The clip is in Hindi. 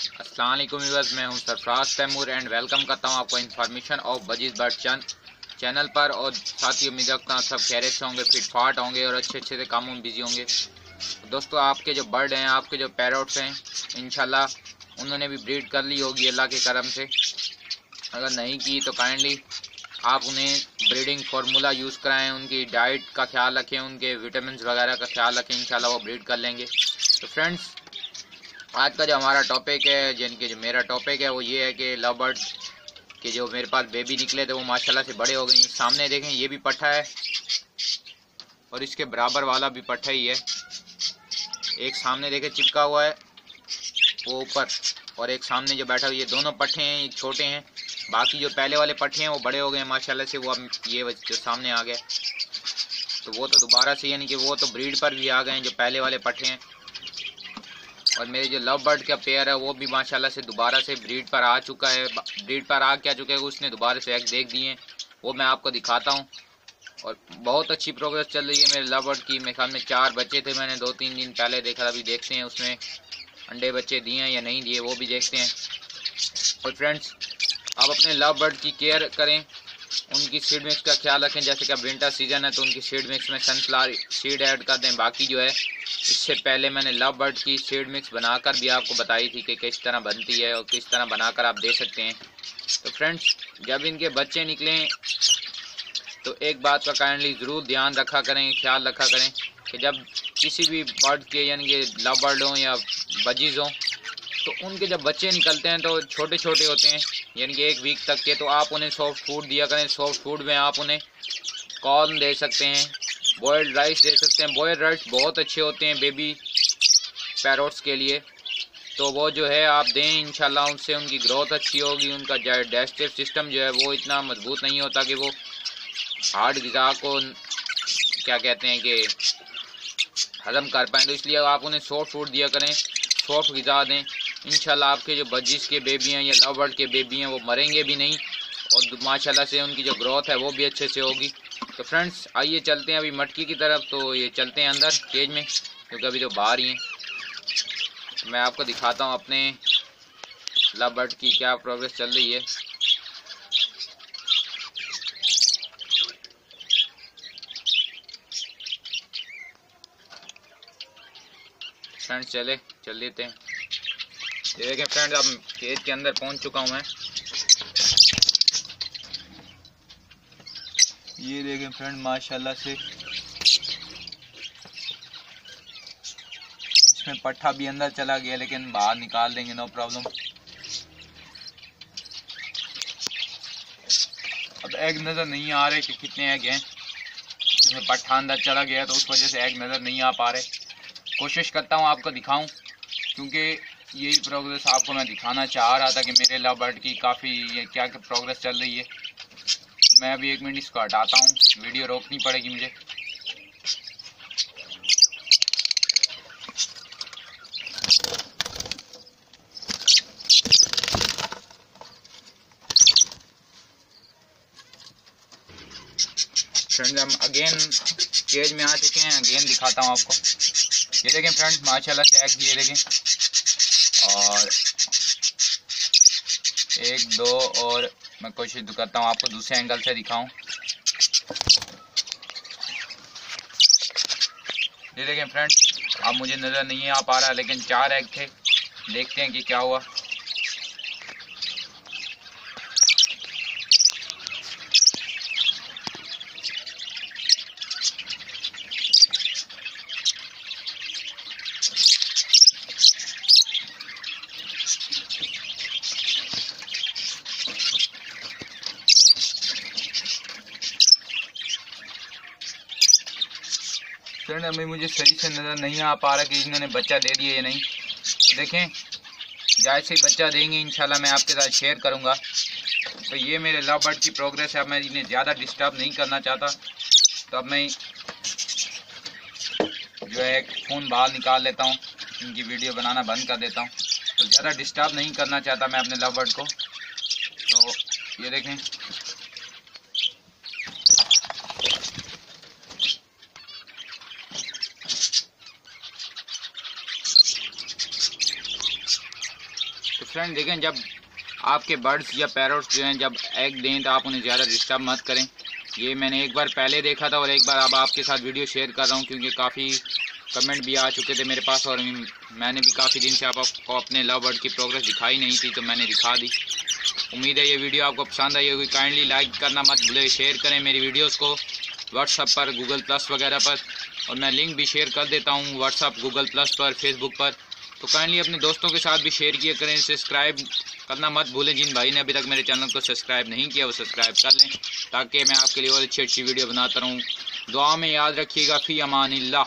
अस्सलाम वालेकुम व्यूअर्स, मैं हूं सरफराज तैमूर एंड वेलकम करता हूं आपको information of budgies bird channel पर। और साथ ही उम्मीद रखता हूं सब खैरियत से होंगे, फिट फाट होंगे और अच्छे से कामों में बिजी होंगे। दोस्तों, आपके जो बर्ड हैं, आपके जो पैरट्स हैं, इंशाल्लाह उन्होंने भी ब्रीड कर ली होगी अल्लाह के करम से। अगर नहीं की तो काइंडली आप उन्हें ब्रीडिंग फार्मूला यूज़ कराएं, उनकी डाइट का ख्याल रखें, उनके विटामिन वगैरह का ख्याल रखें, इंशाल्लाह वो ब्रीड कर लेंगे। तो फ्रेंड्स, आज का जो हमारा टॉपिक है, यानी कि जो मेरा टॉपिक है वो ये है कि लव बर्ड के जो मेरे पास बेबी निकले थे वो माशाल्लाह से बड़े हो गए। सामने देखें, ये भी पट्ठा है और इसके बराबर वाला भी पट्ठा ही है। एक सामने देखें चिपका हुआ है वो ऊपर, और एक सामने जो बैठा हुआ, ये दोनों पट्ठे हैं, ये छोटे हैं। बाकी जो पहले वाले पट्ठे हैं वो बड़े हो गए माशाल्लाह से। वो अब ये जो सामने आ गए तो वो तो दोबारा से, यानी कि वो तो ब्रीड पर भी आ गए हैं जो पहले वाले पट्ठे हैं। और मेरे जो लव बर्ड का पेयर है वो भी माशाल्लाह से दोबारा से ब्रीड पर आ चुका है। ब्रीड पर आ क्या चुका है, उसने दोबारा से एग देख दिए हैं, वो मैं आपको दिखाता हूँ। और बहुत अच्छी प्रोग्रेस चल रही है मेरे लव बर्ड की। मेरे ख्याल में 4 बच्चे थे, मैंने 2-3 दिन पहले देखा। अभी देखते हैं उसमें अंडे बच्चे दिए हैं या नहीं दिए, वो भी देखते हैं। और फ्रेंड्स, आप अपने लव बर्ड की केयर करें, उनकी सीड मिक्स का ख्याल रखें। जैसे कि अब विंटर सीजन है तो उनकी सीड मिक्स में सनफ्लावर सीड ऐड कर दें। बाकी जो है, इससे पहले मैंने लव बर्ड की सीड मिक्स बनाकर भी आपको बताई थी कि किस तरह बनती है और किस तरह बनाकर आप दे सकते हैं। तो फ्रेंड्स, जब इनके बच्चे निकलें तो एक बात का काइंडली ज़रूर ध्यान रखा करें, ख्याल रखा करें कि जब किसी भी बर्ड के, यानी कि लव बर्ड हों या बजीज़ हों, तो उनके जब बच्चे निकलते हैं तो छोटे छोटे होते हैं, यानी कि 1 वीक तक के। तो आप उन्हें सॉफ्ट फूड दिया करें। सॉफ्ट फूड में आप उन्हें कॉर्न दे सकते हैं, बॉयल्ड राइस दे सकते हैं। बॉयल्ड राइस बहुत अच्छे होते हैं बेबी पैरोट्स के लिए, तो वो जो है आप दें, इंशाल्लाह उनसे उनकी ग्रोथ अच्छी होगी। उनका डाइजेस्टिव सिस्टम जो है वो इतना मजबूत नहीं होता कि वो हार्ड ग़िज़ा को क्या कहते हैं कि हज़म कर पाएँ। तो इसलिए आप उन्हें सॉफ्ट फूड दिया करें, सॉफ्ट ग़िज़ा दें। इंशाल्लाह आपके जो बजीज़ के बेबी हैं या लव बर्ड के बेबी हैं वो मरेंगे भी नहीं, और माशाल्लाह से उनकी जो ग्रोथ है वो भी अच्छे से होगी। तो फ्रेंड्स, आइए चलते हैं अभी मटकी की तरफ। तो ये चलते हैं अंदर केज में, क्योंकि अभी तो बाहर ही हैं। तो मैं आपको दिखाता हूँ अपने लव बर्ड की क्या प्रोग्रेस चल रही है। फ्रेंड्स, चल लेते हैं। ये देखें फ्रेंड्स, अब केज के अंदर पहुंच चुका हूं मैं। ये देखें फ्रेंड, माशाल्लाह से इसमें पट्ठा भी अंदर चला गया, लेकिन बाहर निकाल देंगे, नो प्रॉब्लम। अब एग नज़र नहीं आ रहे कि कितने एग हैं, इसमें पट्ठा अंदर चला गया तो उस वजह से एग नज़र नहीं आ पा रहे। कोशिश करता हूँ आपको दिखाऊँ, क्योंकि यही प्रोग्रेस आपको मैं दिखाना चाह रहा था कि मेरे लव बर्ड की काफ़ी क्या प्रोग्रेस चल रही है। मैं अभी 1 मिनट इसको हटाता हूँ, वीडियो रोकनी पड़ेगी मुझे। फ्रेंड्स, हम अगेन केज में आ चुके हैं। अगेन दिखाता हूँ आपको। ये देखें फ्रेंड्स, माशाल्लाह से एग, ये देखें, और 1 2, और मैं कोशिश करता हूँ आपको दूसरे एंगल से दिखाऊं। ये देखें फ्रेंड्स, अब मुझे नज़र नहीं आ पा रहा, लेकिन 4 एग थे। देखते हैं कि क्या हुआ। फ्रेंड, अभी मुझे सही से नज़र नहीं आ पा रहा कि इन्होंने बच्चा दे दिया या नहीं। तो देखें, जैसे ही बच्चा देंगे इंशाल्लाह मैं आपके साथ शेयर करूंगा। तो ये मेरे लव बर्ड की प्रोग्रेस है। अब मैं इन्हें ज़्यादा डिस्टर्ब नहीं करना चाहता, तो अब मैं जो है फ़ोन बाहर निकाल लेता हूँ, इनकी वीडियो बनाना बंद कर देता हूँ। तो ज़्यादा डिस्टर्ब नहीं करना चाहता मैं अपने लव बर्ड को। तो ये देखें, तो फ्रेंड देखें, जब आपके बर्ड्स या पैरट्स जो हैं जब एग दें तो आप उन्हें ज़्यादा डिस्टर्ब मत करें। ये मैंने एक बार पहले देखा था और एक बार अब आपके साथ वीडियो शेयर कर रहा हूँ, क्योंकि काफ़ी कमेंट भी आ चुके थे मेरे पास और मैंने भी काफ़ी दिन से आपको अपने लव बर्ड की प्रोग्रेस दिखाई नहीं थी, तो मैंने दिखा दी। उम्मीद है ये वीडियो आपको पसंद आई होगी। काइंडली लाइक करना मत भूलें, शेयर करें मेरी वीडियोस को व्हाट्सएप पर, गूगल प्लस वगैरह पर, और मैं लिंक भी शेयर कर देता हूँ व्हाट्सएप, गूगल प्लस पर, फेसबुक पर। तो काइंडली अपने दोस्तों के साथ भी शेयर किया करें। सब्सक्राइब करना मत भूलें, जिन भाई ने अभी तक मेरे चैनल को सब्सक्राइब नहीं किया वो सब्सक्राइब कर लें, ताकि मैं आपके लिए और अच्छी अच्छी वीडियो बनाता रहूँ। दुआ में याद रखिएगा। फ़ी अमानिल्लाह।